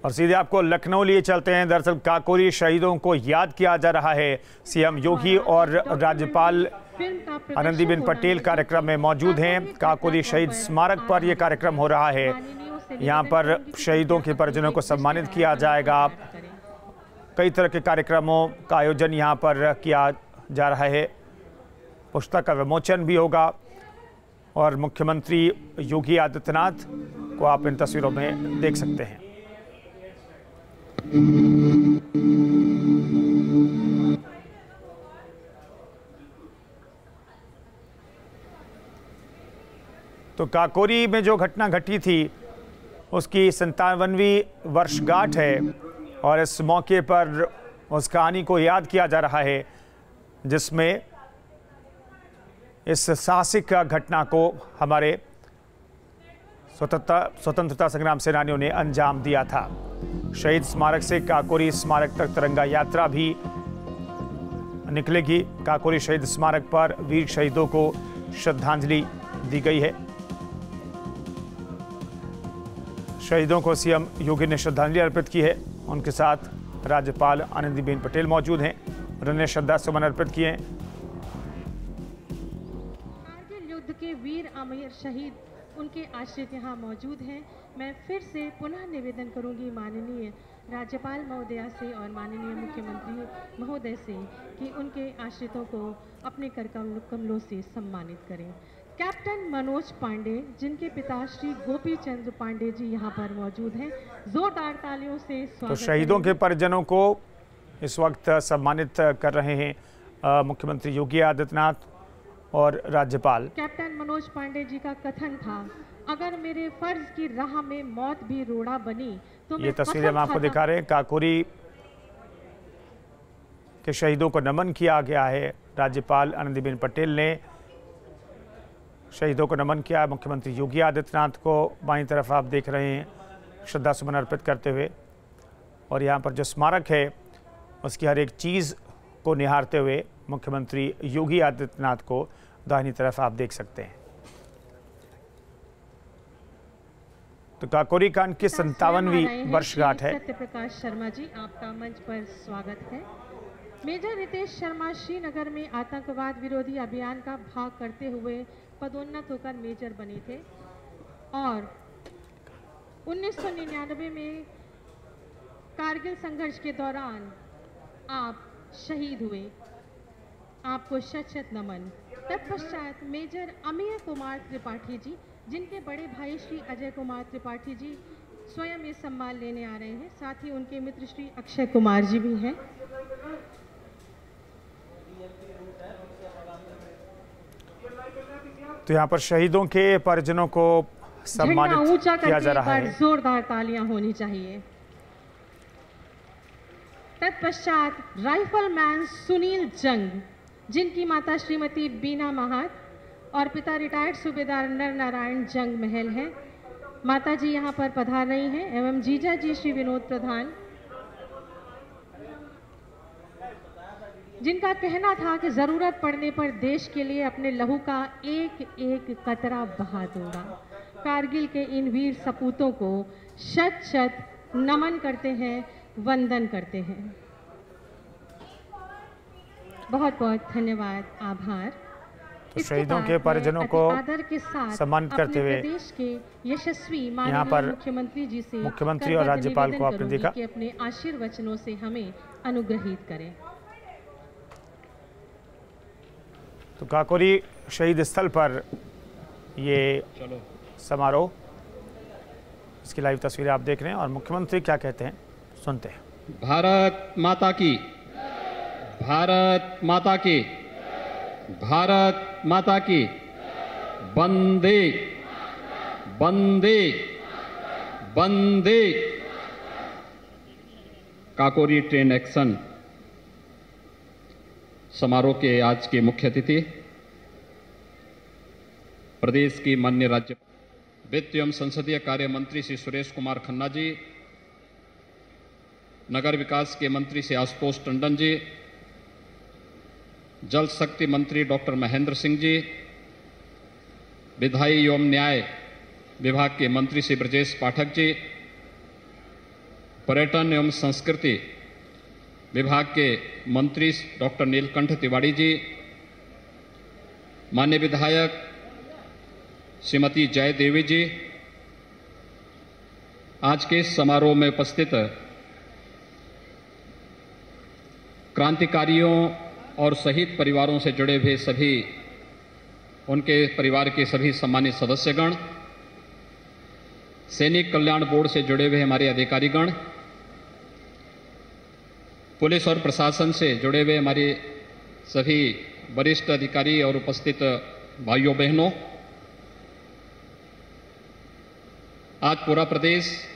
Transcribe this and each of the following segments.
और सीधे आपको लखनऊ लिए चलते हैं। दरअसल काकोरी शहीदों को याद किया जा रहा है। सीएम योगी और राज्यपाल आनंदीबेन पटेल कार्यक्रम में मौजूद हैं। काकोरी शहीद स्मारक पर यह कार्यक्रम हो रहा है। यहाँ पर शहीदों के परिजनों को सम्मानित किया जाएगा। कई तरह के कार्यक्रमों का आयोजन यहाँ पर किया जा रहा है। पुस्तक का विमोचन भी होगा और मुख्यमंत्री योगी आदित्यनाथ को आप इन तस्वीरों में देख सकते हैं। तो काकोरी में जो घटना घटी थी उसकी 57वीं वर्षगांठ है और इस मौके पर उस कहानी को याद किया जा रहा है जिसमें इस साहसिक घटना को हमारे स्वतंत्रता संग्राम सेनानियों ने अंजाम दिया था। शहीद स्मारक से काकोरी स्मारक तक तिरंगा यात्रा भी निकलेगी। काकोरी शहीद स्मारक पर वीर शहीदों को श्रद्धांजलि दी गई है। शहीदों को सीएम योगी ने श्रद्धांजलि अर्पित की है। उनके साथ राज्यपाल आनंदीबेन पटेल मौजूद हैं। उन्होंने श्रद्धा सुमन अर्पित किए हैं। कारगिल युद्ध के वीर अमर शहीद उनके आश्रित यहाँ मौजूद हैं। मैं फिर से पुनः निवेदन करूंगी माननीय राज्यपाल महोदया से और माननीय मुख्यमंत्री महोदय से कि उनके आश्रितों को अपने कर कमलों से सम्मानित करें। कैप्टन मनोज पांडे जिनके पिता श्री गोपी चंद्र पांडे जी यहाँ पर मौजूद हैं, जोरदार तालियों से स्वागत। तो शहीदों के परिजनों को इस वक्त सम्मानित कर रहे हैं मुख्यमंत्री योगी आदित्यनाथ और राज्यपाल। कैप्टन मनोज पांडे जी का कथन था, अगर मेरे फर्ज की राह में मौत भी रोड़ा बनी तो ये तस्वीरें हम आपको दिखा रहे हैं। काकोरी के शहीदों को नमन किया गया है। राज्यपाल आनंदीबेन पटेल ने शहीदों को नमन किया। मुख्यमंत्री योगी आदित्यनाथ को बाईं तरफ आप देख रहे हैं श्रद्धा सुमन अर्पित करते हुए। और यहाँ पर जो स्मारक है उसकी हर एक चीज़ को निहारते हुए मुख्यमंत्री योगी आदित्यनाथ को दाहिनी तरफ आप देख सकते हैं। तो काकोरी कांड की 57वीं वर्षगांठ है। सत्यप्रकाश शर्मा जी, आपका मंच पर स्वागत है। मेजर रितेश शर्मा श्रीनगर में आतंकवाद विरोधी अभियान का भाग करते हुए पदोन्नत होकर मेजर बने थे और 1999 में कारगिल संघर्ष के दौरान आप शहीद हुए। आपको शत शत नमन। तत्पश्चात मेजर अमीय कुमार त्रिपाठी जी जिनके बड़े भाई श्री अजय कुमार त्रिपाठी जी स्वयं ये सम्मान लेने आ रहे हैं। साथ ही उनके मित्र श्री अक्षय कुमार जी भी हैं। तो यहाँ पर शहीदों के परिजनों को सम्मानित किया जा रहा है। जोरदार तालियां होनी चाहिए। तत्पश्चात राइफलमैन सुनील जंग जिनकी माता श्रीमती बीना महात और पिता रिटायर्ड सूबेदार नर नारायण जंग महल हैं। माता जी यहाँ पर पधार रही हैं एवं जीजा जी श्री विनोद प्रधान जिनका कहना था कि जरूरत पड़ने पर देश के लिए अपने लहू का एक एक कतरा बहा दूंगा। कारगिल के इन वीर सपूतों को शत शत नमन करते हैं, वंदन करते हैं। बहुत बहुत धन्यवाद, आभार। तो शहीदों के परिजनों को आदर के साथ सम्मानित करते हुए प्रदेश के यशस्वी यहाँ पर मुख्यमंत्री जी से मुख्यमंत्री और राज्यपाल को आपने देखा कि अपने आशीर्वचनों से हमें अनुग्रहित करें। तो काकोरी शहीद स्थल पर ये समारोह, इसकी लाइव तस्वीरें आप देख रहे हैं और मुख्यमंत्री क्या कहते हैं सुनते हैं। भारत माता की, भारत माता की, भारत माता की, वंदे वंदे वंदे। काकोरी ट्रेन एक्शन समारोह के आज के मुख्य अतिथि प्रदेश की माननीय राज्य वित्त एवं संसदीय कार्य मंत्री श्री सुरेश कुमार खन्ना जी, नगर विकास के मंत्री श्री आशुतोष टंडन जी, जल शक्ति मंत्री डॉक्टर महेंद्र सिंह जी, विधायी एवं न्याय विभाग के मंत्री श्री ब्रजेश पाठक जी, पर्यटन एवं संस्कृति विभाग के मंत्री डॉक्टर नीलकंठ तिवारी जी, माननीय विधायक श्रीमती जय देवी जी, आज के इस समारोह में उपस्थित क्रांतिकारियों और शहीद परिवारों से जुड़े हुए सभी उनके परिवार के सभी सम्मानित सदस्यगण, सैनिक कल्याण बोर्ड से जुड़े हुए हमारे अधिकारीगण, पुलिस और प्रशासन से जुड़े हुए हमारे सभी वरिष्ठ अधिकारी और उपस्थित भाइयों बहनों, आज पूरा प्रदेश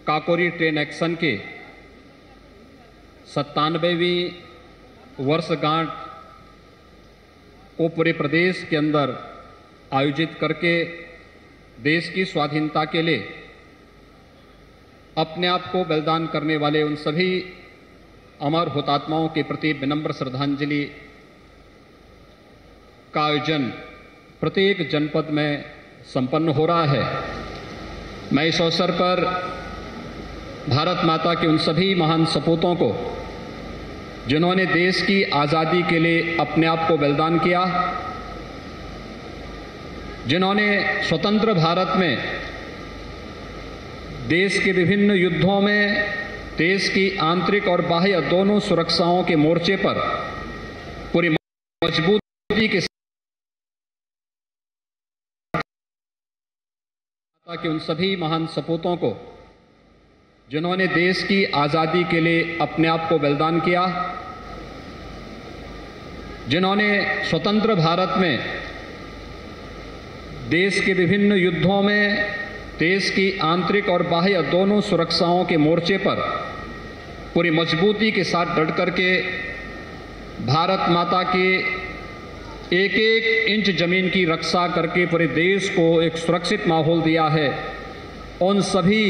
काकोरी ट्रेन एक्शन के 97वीं वर्षगांठ को पूरे प्रदेश के अंदर आयोजित करके देश की स्वाधीनता के लिए अपने आप को बलिदान करने वाले उन सभी अमर हुतात्माओं के प्रति विनम्र श्रद्धांजलि का आयोजन प्रत्येक जनपद में संपन्न हो रहा है। मैं इस अवसर पर भारत माता के उन सभी महान सपूतों को, जिन्होंने देश की आज़ादी के लिए अपने आप को बलिदान किया, जिन्होंने स्वतंत्र भारत में देश के विभिन्न युद्धों में देश की आंतरिक और बाह्य दोनों सुरक्षाओं के मोर्चे पर पूरी मजबूती के साथ उन सभी महान सपूतों को, जिन्होंने देश की आज़ादी के लिए अपने आप को बलिदान किया, जिन्होंने स्वतंत्र भारत में देश के विभिन्न युद्धों में देश की आंतरिक और बाह्य दोनों सुरक्षाओं के मोर्चे पर पूरी मजबूती के साथ डट करके भारत माता के एक एक इंच जमीन की रक्षा करके पूरे देश को एक सुरक्षित माहौल दिया है। उन सभी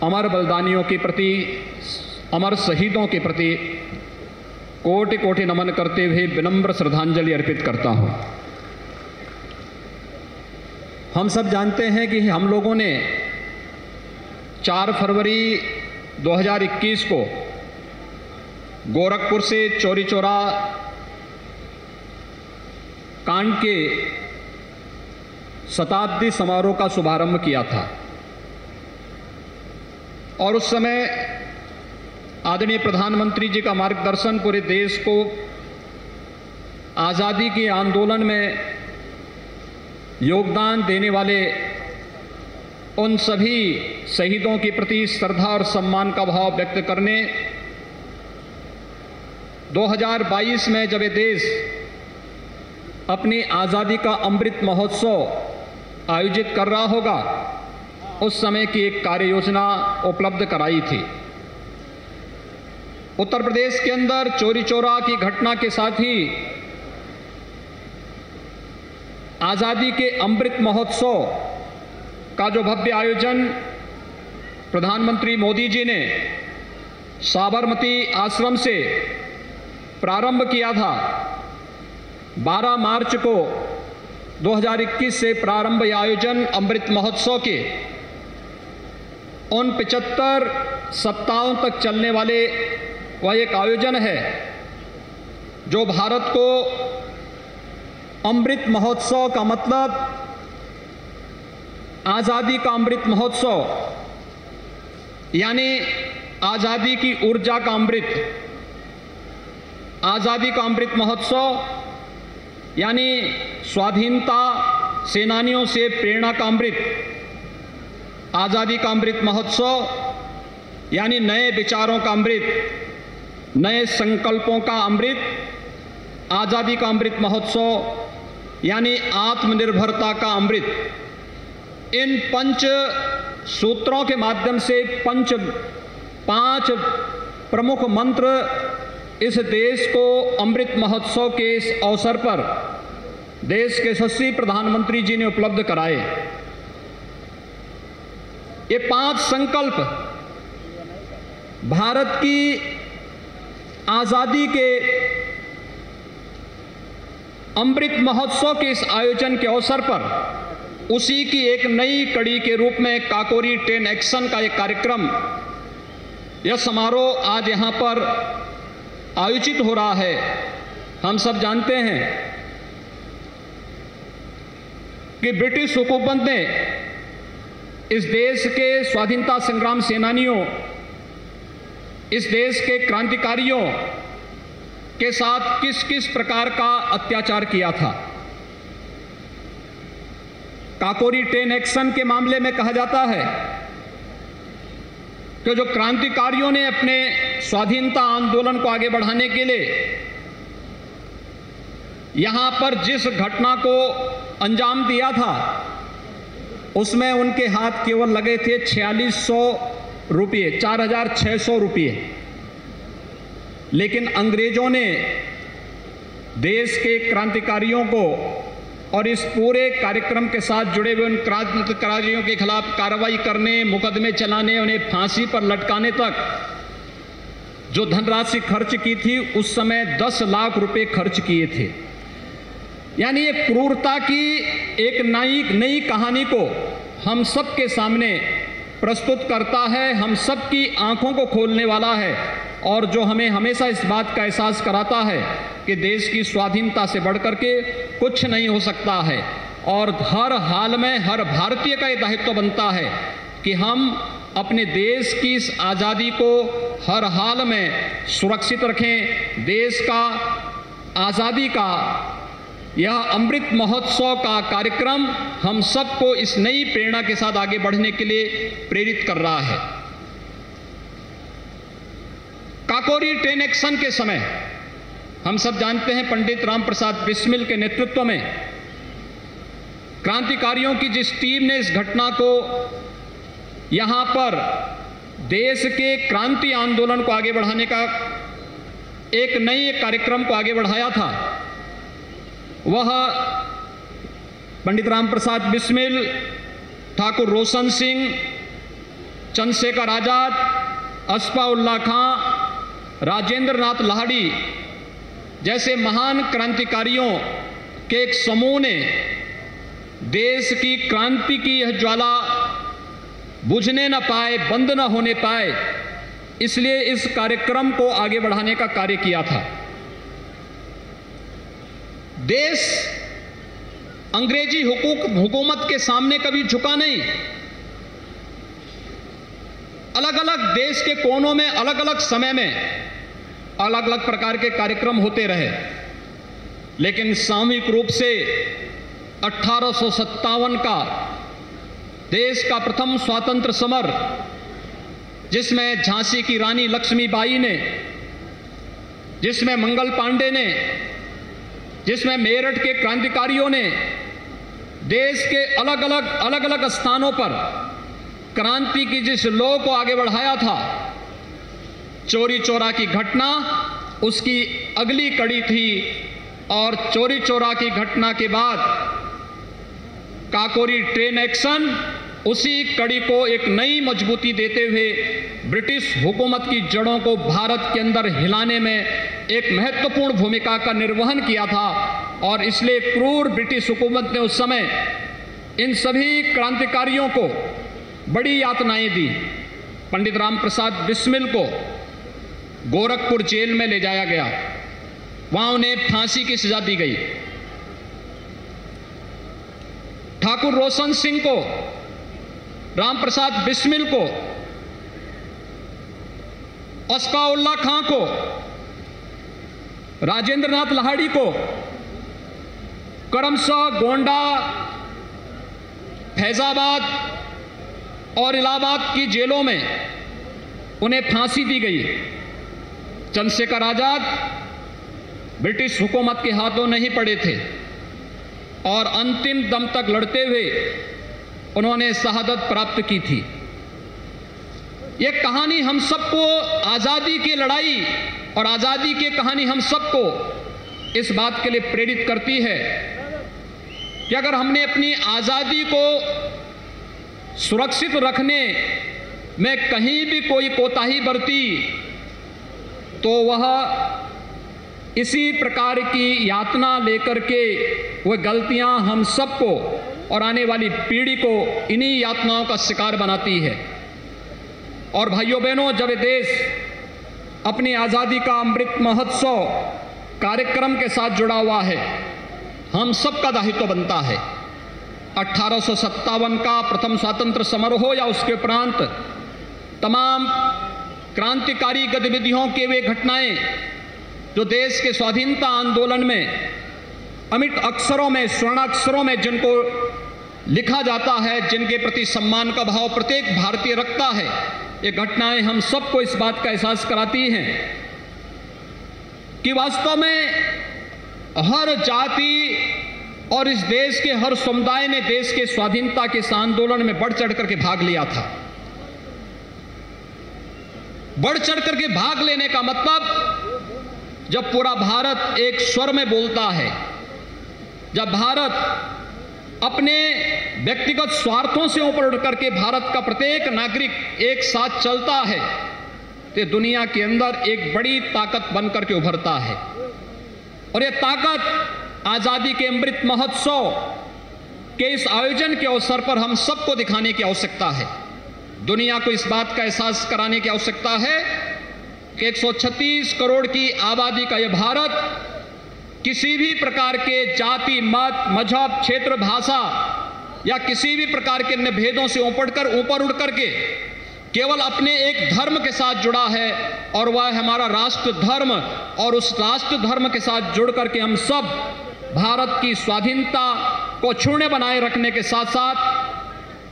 अमर बलिदानियों के प्रति, अमर शहीदों के प्रति कोटि कोटि नमन करते हुए विनम्र श्रद्धांजलि अर्पित करता हूं। हम सब जानते हैं कि हम लोगों ने 4 फरवरी 2021 को गोरखपुर से चौरी चौरा कांड के शताब्दी समारोह का शुभारंभ किया था और उस समय आदरणीय प्रधानमंत्री जी का मार्गदर्शन पूरे देश को आज़ादी के आंदोलन में योगदान देने वाले उन सभी शहीदों के प्रति श्रद्धा और सम्मान का भाव व्यक्त करने 2022 में जब ये देश अपनी आज़ादी का अमृत महोत्सव आयोजित कर रहा होगा, उस समय की एक कार्य योजना उपलब्ध कराई थी। उत्तर प्रदेश के अंदर चौरी चौरा की घटना के साथ ही आज़ादी के अमृत महोत्सव का जो भव्य आयोजन प्रधानमंत्री मोदी जी ने साबरमती आश्रम से प्रारंभ किया था। 12 मार्च को 2021 से प्रारंभ यह आयोजन अमृत महोत्सव के उन 75 सप्ताहों तक चलने वाले वह एक आयोजन है जो भारत को अमृत महोत्सव का मतलब आज़ादी का अमृत महोत्सव यानी आज़ादी की ऊर्जा का अमृत, आज़ादी का अमृत महोत्सव यानी स्वाधीनता सेनानियों से प्रेरणा का अमृत, आज़ादी का अमृत महोत्सव यानी नए विचारों का अमृत, नए संकल्पों का अमृत, आज़ादी का अमृत महोत्सव यानी आत्मनिर्भरता का अमृत। इन 5 सूत्रों के माध्यम से 5 प्रमुख मंत्र इस देश को अमृत महोत्सव के इस अवसर पर देश के यशस्वी प्रधानमंत्री जी ने उपलब्ध कराए। ये 5 संकल्प भारत की आज़ादी के अमृत महोत्सव के इस आयोजन के अवसर पर उसी की एक नई कड़ी के रूप में काकोरी ट्रेन एक्शन का एक कार्यक्रम, यह समारोह आज यहाँ पर आयोजित हो रहा है। हम सब जानते हैं कि ब्रिटिश हुकूमत ने इस देश के स्वाधीनता संग्राम सेनानियों, इस देश के क्रांतिकारियों के साथ किस किस प्रकार का अत्याचार किया था। काकोरी ट्रेन एक्शन के मामले में कहा जाता है कि जो क्रांतिकारियों ने अपने स्वाधीनता आंदोलन को आगे बढ़ाने के लिए यहां पर जिस घटना को अंजाम दिया था, उसमें उनके हाथ केवल लगे थे 4600 रुपये, 4600 रुपये। लेकिन अंग्रेजों ने देश के क्रांतिकारियों को और इस पूरे कार्यक्रम के साथ जुड़े हुए उन क्रांतिकारियों के खिलाफ कार्रवाई करने, मुकदमे चलाने, उन्हें फांसी पर लटकाने तक जो धनराशि खर्च की थी, उस समय 10 लाख रुपए खर्च किए थे। यानी ये क्रूरता की एक नई कहानी को हम सब के सामने प्रस्तुत करता है, हम सब की आंखों को खोलने वाला है, और जो हमें हमेशा इस बात का एहसास कराता है कि देश की स्वाधीनता से बढ़कर के कुछ नहीं हो सकता है। और हर हाल में हर भारतीय का ये दायित्व बनता है कि हम अपने देश की इस आज़ादी को हर हाल में सुरक्षित रखें। देश का आज़ादी का यह अमृत महोत्सव का कार्यक्रम हम सबको इस नई प्रेरणा के साथ आगे बढ़ने के लिए प्रेरित कर रहा है। काकोरी ट्रेन एक्शन के समय हम सब जानते हैं पंडित राम प्रसाद बिस्मिल के नेतृत्व में क्रांतिकारियों की जिस टीम ने इस घटना को यहां पर देश के क्रांति आंदोलन को आगे बढ़ाने का एक नए कार्यक्रम को आगे बढ़ाया था, वह पंडित राम प्रसाद बिस्मिल, ठाकुर रोशन सिंह, चंद्रशेखर आजाद, अस्फाउल्लाह खां, राजेंद्र नाथ लाहिड़ी जैसे महान क्रांतिकारियों के एक समूह ने देश की क्रांति की यह ज्वाला बुझने न पाए, बंद न होने पाए, इसलिए इस कार्यक्रम को आगे बढ़ाने का कार्य किया था। देश अंग्रेजी हुकूमत के सामने कभी झुका नहीं। अलग अलग देश के कोनों में अलग अलग समय में अलग अलग प्रकार के कार्यक्रम होते रहे, लेकिन सामूहिक रूप से 1857 का देश का प्रथम स्वातंत्र समर, जिसमें झांसी की रानी लक्ष्मीबाई ने, जिसमें मंगल पांडे ने, जिसमें मेरठ के क्रांतिकारियों ने देश के अलग अलग स्थानों पर क्रांति की जिस लौ को आगे बढ़ाया था, चौरी चौरा की घटना उसकी अगली कड़ी थी। और चौरी चौरा की घटना के बाद काकोरी ट्रेन एक्शन उसी कड़ी को एक नई मजबूती देते हुए ब्रिटिश हुकूमत की जड़ों को भारत के अंदर हिलाने में एक महत्वपूर्ण भूमिका का निर्वहन किया था। और इसलिए क्रूर ब्रिटिश हुकूमत ने उस समय इन सभी क्रांतिकारियों को बड़ी यातनाएं दी। पंडित राम प्रसाद बिस्मिल को गोरखपुर जेल में ले जाया गया, वहां उन्हें फांसी की सजा दी गई। ठाकुर रोशन सिंह को, राम प्रसाद बिस्मिल को, अस्फाउल्लाह खां को, राजेंद्र नाथ लाहिड़ी को करमसह, गोंडा, फैजाबाद और इलाहाबाद की जेलों में उन्हें फांसी दी गई। चंद्रशेखर आजाद ब्रिटिश हुकूमत के हाथों नहीं पड़े थे और अंतिम दम तक लड़ते हुए उन्होंने शहादत प्राप्त की थी। ये कहानी हम सबको आज़ादी की लड़ाई और आज़ादी की कहानी हम सबको इस बात के लिए प्रेरित करती है कि अगर हमने अपनी आज़ादी को सुरक्षित रखने में कहीं भी कोई कोताही बरती तो वह इसी प्रकार की यातना लेकर के वह गलतियां हम सबको और आने वाली पीढ़ी को इन्हीं यातनाओं का शिकार बनाती है। और भाइयों बहनों, जब ये देश अपनी आज़ादी का अमृत महोत्सव कार्यक्रम के साथ जुड़ा हुआ है, हम सबका दायित्व बनता है। 1857 का प्रथम स्वातंत्र समारोह या उसके उपरांत तमाम क्रांतिकारी गतिविधियों के वे घटनाएं जो देश के स्वाधीनता आंदोलन में अमिट अक्षरों में, स्वर्णाक्षरों में जिनको लिखा जाता है, जिनके प्रति सम्मान का भाव प्रत्येक भारतीय रखता है, ये घटनाएं हम सबको इस बात का एहसास कराती हैं कि वास्तव में हर जाति और इस देश के हर समुदाय ने देश के स्वाधीनता के इस आंदोलन में बढ़ चढ़ करके भाग लिया था। बढ़ चढ़ करके भाग लेने का मतलब, जब पूरा भारत एक स्वर में बोलता है, जब भारत अपने व्यक्तिगत स्वार्थों से ऊपर उठ करके भारत का प्रत्येक नागरिक एक साथ चलता है, तो दुनिया के अंदर एक बड़ी ताकत बनकर के उभरता है। और यह ताकत आजादी के अमृत महोत्सव के इस आयोजन के अवसर पर हम सबको दिखाने की आवश्यकता है। दुनिया को इस बात का एहसास कराने की आवश्यकता है कि 136 करोड़ की आबादी का यह भारत किसी भी प्रकार के जाति, मत, मजहब, क्षेत्र, भाषा या किसी भी प्रकार के अन्य भेदों से ऊपर उठ करके केवल अपने एक धर्म के साथ जुड़ा है, और वह हमारा राष्ट्र धर्म। और उस राष्ट्र धर्म के साथ जुड़ करके हम सब भारत की स्वाधीनता को क्षुण्ण बनाए रखने के साथ साथ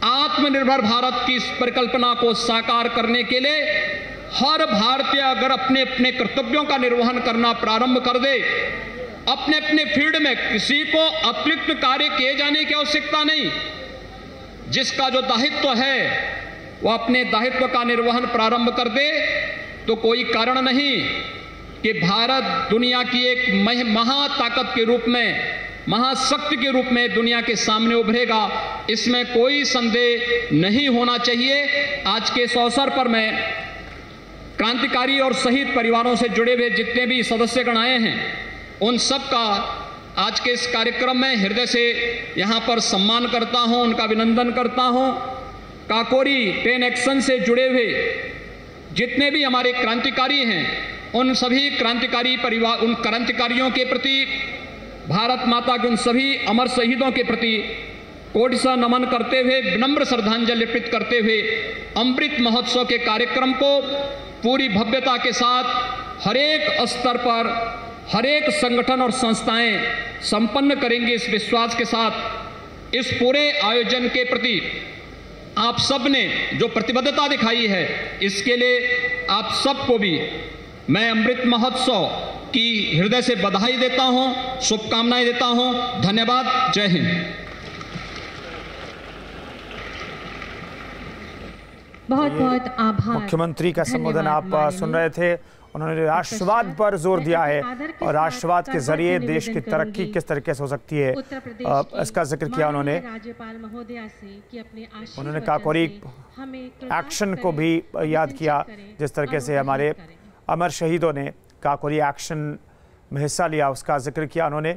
आत्मनिर्भर भारत की इस परिकल्पना को साकार करने के लिए हर भारतीय अगर अपने अपने कर्तव्यों का निर्वहन करना प्रारंभ कर दे, अपने अपने फील्ड में किसी को अतिरिक्त कार्य किए जाने की आवश्यकता नहीं, जिसका जो दायित्व है वह अपने दायित्व का निर्वहन प्रारंभ कर दे, तो कोई कारण नहीं कि भारत दुनिया की एक महाताकत के रूप में, महाशक्ति के रूप में दुनिया के सामने उभरेगा। इसमें कोई संदेह नहीं होना चाहिए। आज के इस अवसर पर मैं क्रांतिकारी और शहीद परिवारों से जुड़े हुए जितने भी सदस्यगण आए हैं, उन सब का आज के इस कार्यक्रम में हृदय से यहाँ पर सम्मान करता हूँ, उनका अभिनंदन करता हूँ। काकोरी 10 एक्शन से जुड़े हुए जितने भी हमारे क्रांतिकारी हैं, उन सभी क्रांतिकारी परिवार, उन क्रांतिकारियों के प्रति, भारत माता के उन सभी अमर शहीदों के प्रति कोटि नमन करते हुए, विनम्र श्रद्धांजलि अर्पित करते हुए अमृत महोत्सव के कार्यक्रम को पूरी भव्यता के साथ हर एक स्तर पर हर एक संगठन और संस्थाएं संपन्न करेंगे, इस विश्वास के साथ इस पूरे आयोजन के प्रति आप सब ने जो प्रतिबद्धता दिखाई है, इसके लिए आप सबको भी मैं अमृत महोत्सव की हृदय से बधाई देता हूं, शुभकामनाएं देता हूं। धन्यवाद। जय हिंद। बहुत बहुत आभार। मुख्यमंत्री का संबोधन आप सुन रहे थे। उन्होंने राष्ट्रवाद पर जोर दिया है और राष्ट्रवाद के जरिए देश की तरक्की किस तरीके से हो सकती है, इसका जिक्र किया उन्होंने। उन्होंने काकोरी एक्शन को भी याद किया, जिस तरीके से हमारे अमर शहीदों ने काकोरी एक्शन में हिस्सा लिया, उसका जिक्र किया उन्होंने।